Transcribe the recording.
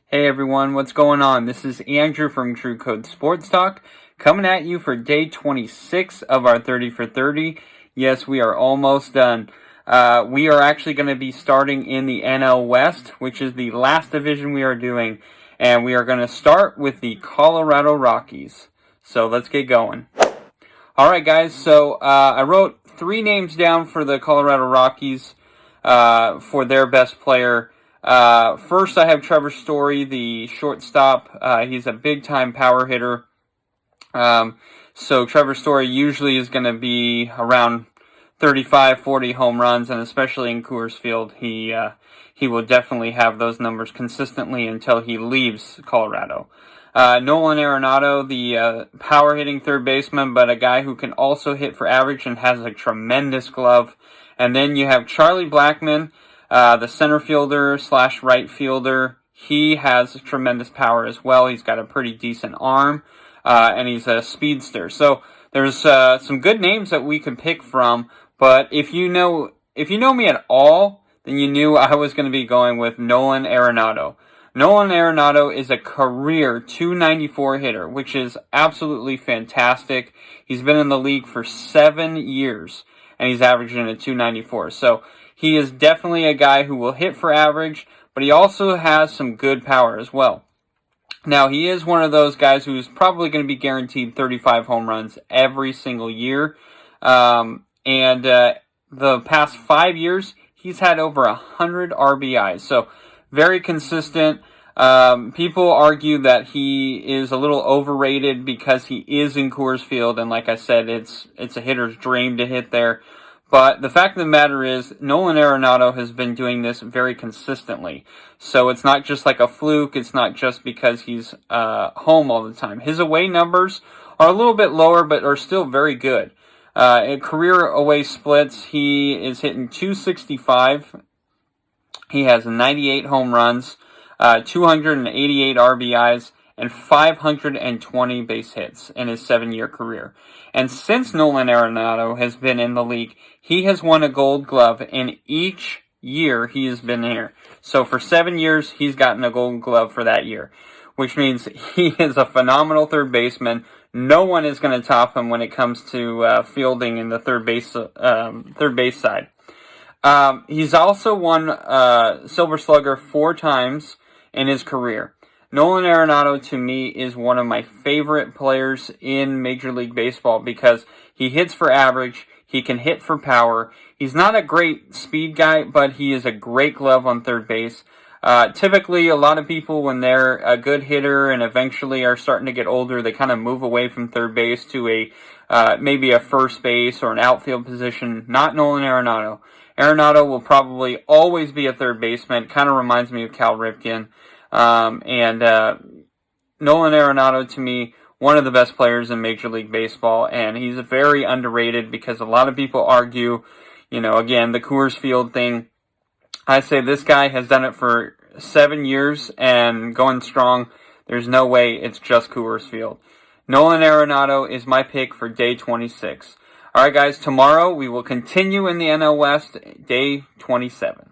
Hey everyone, what's going on? This is Andrew from True Code Sports Talk, coming at you for day 26 of our 30 for 30. Yes, we are almost done. We are actually going to be starting in the NL West, which is the last division we are doing, and we are going to start with the Colorado Rockies. So let's get going. Alright guys, so I wrote 3 names down for the Colorado Rockies for their best player. First, I have Trevor Story, the shortstop. He's a big-time power hitter. So Trevor Story usually is going to be around 35, 40 home runs, and especially in Coors Field, he will definitely have those numbers consistently until he leaves Colorado. Nolan Arenado, the power-hitting third baseman, but a guy who can also hit for average and has a tremendous glove. And then you have Charlie Blackmon, the center fielder / right fielder. He has tremendous power as well. He's got a pretty decent arm, and he's a speedster. So there's some good names that we can pick from. But if you know me at all, then you knew I was going to be going with Nolan Arenado. Nolan Arenado is a career .294 hitter, which is absolutely fantastic. He's been in the league for 7 years, and he's averaging a .294. So he is definitely a guy who will hit for average, but he also has some good power as well. Now, he is one of those guys who's probably going to be guaranteed 35 home runs every single year. The past 5 years, he's had over 100 RBIs. So, very consistent. People argue that he is a little overrated because he is in Coors Field, and like I said, it's a hitter's dream to hit there. But the fact of the matter is, Nolan Arenado has been doing this very consistently. So it's not just like a fluke. It's not just because he's home all the time. His away numbers are a little bit lower, but are still very good. In career away splits, he is hitting .265. He has 98 home runs, 288 RBIs, and 520 base hits in his 7-year career. And since Nolan Arenado has been in the league, he has won a Gold Glove in each year he has been here. So for 7 years, he's gotten a Gold Glove for that year, which means he is a phenomenal third baseman. No one is going to top him when it comes to fielding in the third base side. He's also won Silver Slugger 4 times in his career. Nolan Arenado, to me, is one of my favorite players in Major League Baseball because he hits for average, he can hit for power. He's not a great speed guy, but he is a great glove on third base. Typically, a lot of people, when they're a good hitter and eventually are starting to get older, they kind of move away from third base to maybe a first base or an outfield position. Not Nolan Arenado. Arenado will probably always be a third baseman. Kind of reminds me of Cal Ripken. Nolan Arenado, to me, one of the best players in Major League Baseball, and he's very underrated because a lot of people argue, again, the Coors Field thing. I say this guy has done it for 7 years and going strong. There's no way it's just Coors Field. Nolan Arenado is my pick for day 26. All right, guys, tomorrow we will continue in the NL West, day 27.